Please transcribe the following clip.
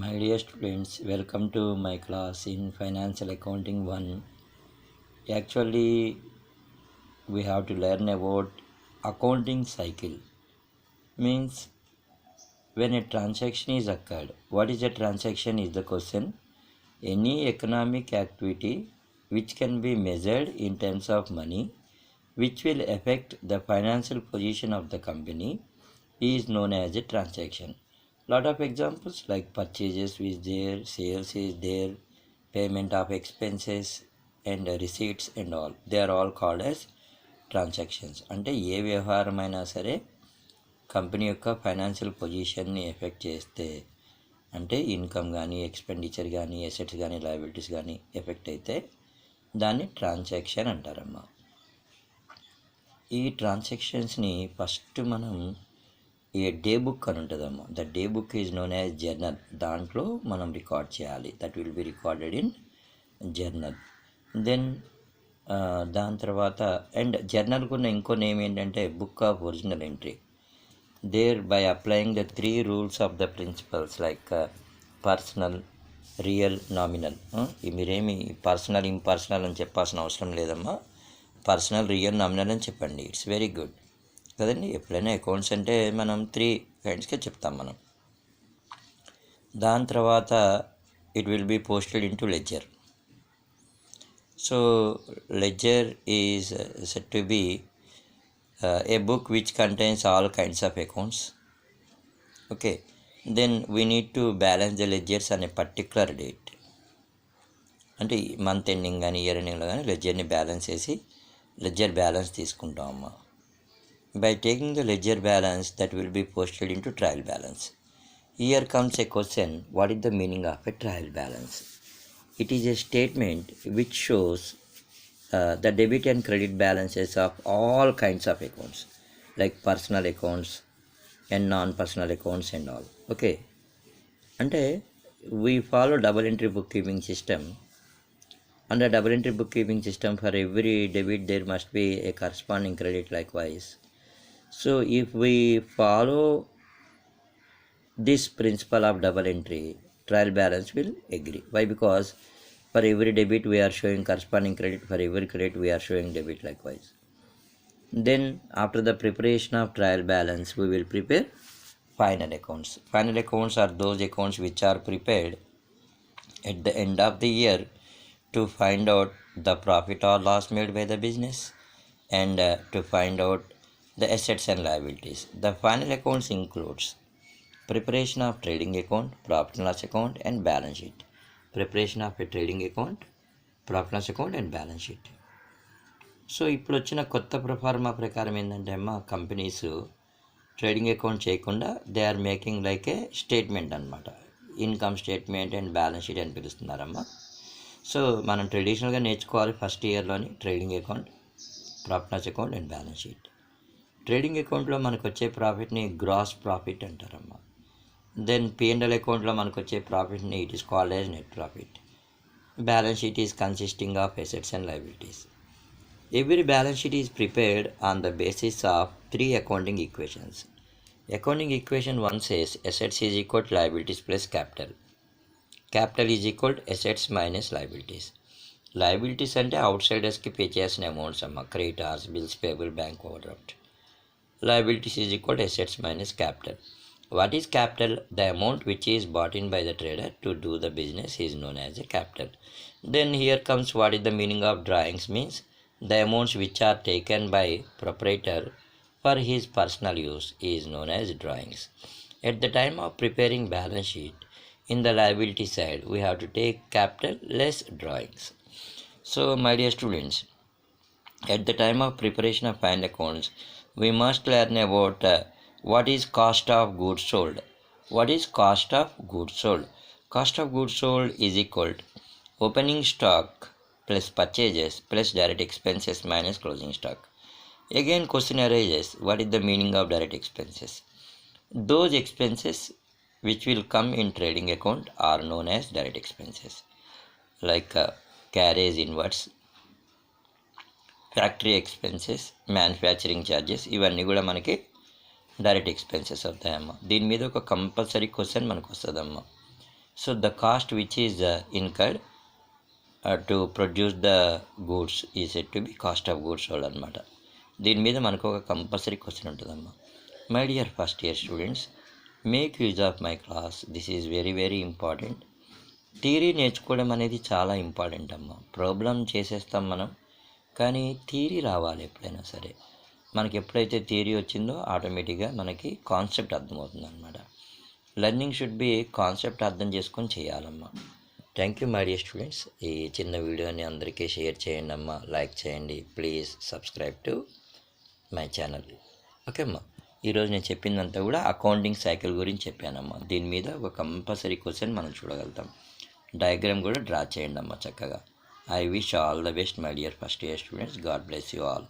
My dear students, welcome to my class in Financial Accounting 1. Actually, we have to learn about accounting cycle. Means when a transaction is occurred. What is a transaction is the question. Any economic activity which can be measured in terms of money, which will affect the financial position of the company, is known as a transaction. Lot of examples like purchases is there, sales is there, payment of expenses and receipts and all. They are all called as transactions. అంటే ఏ వ్యవహారమైనా సరే company యొక్క financial పొజిషన్ని effect చేస్తే, అంటే income కానీ expenditure కానీ assets కానీ liabilities కానీ effect అయితే దాన్ని ట్రాన్సాక్షన్ అంటారమ్మా. ఈ ట్రాన్సాక్షన్స్ని ఫస్ట్ మనం ఏ డే బుక్ అని ఉంటుందమ్మా. The day book is known as journal. దాంట్లో మనం రికార్డ్ చేయాలి. That will be recorded in journal. Then దాని తర్వాత అండ్ జర్నల్కు ఉన్న ఇంకో నేమ్ ఏంటంటే book of original entry. There by applying the 3 rules of the principles like personal, real, nominal. మీరేమి పర్సనల్ ఇంపర్సనల్ అని చెప్పాల్సిన అవసరం లేదమ్మా. పర్సనల్, రియల్, నామినల్ అని చెప్పండి. ఇట్స్ వెరీ గుడ్ కదండి. ఎప్పుడైనా అకౌంట్స్ అంటే మనం 3 కైండ్స్గా చెప్తాం మనం. దాని తర్వాత it will be posted in to ledger. So ledger is said to be a book which contains all kinds of accounts. Okay, then we need to balance the ledgers on a particular date. అంటే month ending కానీ year ఎండింగ్లో కానీ లెడ్జర్ని balance చేసి ledger balance తీసుకుంటాం అమ్మ. By taking the ledger balance, that will be posted into trial balance. Here comes a question, what is the meaning of a trial balance? It is a statement which shows the debit and credit balances of all kinds of accounts like personal accounts and non-personal accounts and all. Okay, అంటే we follow double entry bookkeeping system. Under double entry bookkeeping system, for every debit there must be a corresponding credit likewise. So if we follow this principle of double entry, trial balance will agree. Why? Because for every debit we are showing corresponding credit, for every credit we are showing debit likewise. Then after the preparation of trial balance, we will prepare final accounts. Final accounts are those accounts which are prepared at the end of the year to find out the profit or loss made by the business and to find out the assets and liabilities. The final accounts includes preparation of trading account, profit and loss account and balance sheet. Preparation of a trading account, profit and loss account and balance sheet. So ఇప్పుడు వచ్చిన కొత్త proforma ప్రకారం ఏంటంటే అమ్మ, companies trading account చేయకుండా they are making like a statement అనమాట. Income statement and balance sheet అని పిలుస్తున్నారమ్మా. సో మనం ట్రెడిషనల్గా నేర్చుకోవాలి ఫస్ట్ ఇయర్లోని trading account, profit loss account and balance sheet. Trading అకౌంట్లో మనకు వచ్చే ప్రాఫిట్ని గ్రాస్ ప్రాఫిట్ అంటారమ్మా. దెన్ P&L అకౌంట్లో మనకు వచ్చే ప్రాఫిట్ని it is called as net profit. Balance sheet is consisting of assets and liabilities. Every balance sheet is prepared on the basis of 3 accounting equations. Accounting equation 1 says assets is equal to liabilities plus capital. Capital is equal to assets minus liabilities. Liabilities అంటే అవుట్సైడర్స్కి pay చేసిన amounts అమ్మ. Creditors, bills payable, bank overdraft. Liabilities is equal to assets minus capital. What is capital? The amount which is bought in by the trader to do the business is known as a capital. Then here comes what is the meaning of drawings means. The amounts which are taken by proprietor for his personal use is known as drawings. At the time of preparing balance sheet, in the liability side, we have to take capital less drawings. So, my dear students, at the time of preparation of final accounts, we must learn about what is cost of goods sold. What is cost of goods sold? Cost of goods sold is equal to opening stock plus purchases plus direct expenses minus closing stock. Again question arises, what is the meaning of direct expenses? Those expenses which will come in trading account are known as direct expenses like carriage inwards, factory expenses, manufacturing charges, ఇవన్నీ కూడా మనకి direct expenses అవుతాయమ్మా. దీని మీద ఒక compulsory question మనకు వస్తుందమ్మా. So the cost which is incurred to produce the goods is said to be cost of goods sold అనమాట. దీని మీద మనకు ఒక కంపల్సరీ క్వశ్చన్ ఉంటుందమ్మా. My dear first year students, make use of my class, this is very very important. Theory నేర్చుకోవడం అనేది చాలా important అమ్మా. ప్రాబ్లం చేసేస్తాం మనం, కానీ థియరీ రావాలి ఎప్పుడైనా సరే. మనకి ఎప్పుడైతే థియరీ వచ్చిందో ఆటోమేటిక్గా మనకి కాన్సెప్ట్ అర్థమవుతుంది అనమాట. లెర్నింగ్ షుడ్ బి కాన్సెప్ట్ అర్థం చేసుకొని చేయాలమ్మా. Thank you my dear students. ఈ చిన్న వీడియోని అందరికీ షేర్ చేయండి అమ్మా, లైక్ చేయండి. Please subscribe to my channel. Okay అమ్మా. ఈరోజు నేను చెప్పిందంతా కూడా అకౌంటింగ్ సైకిల్ గురించి చెప్పానమ్మా. దీని మీద ఒక కంపల్సరీ క్వశ్చన్ మనం చూడగలుగుతాం. డయాగ్రామ్ కూడా డ్రా చేయండి అమ్మా చక్కగా. I wish all the best my dear first year students. God bless you all.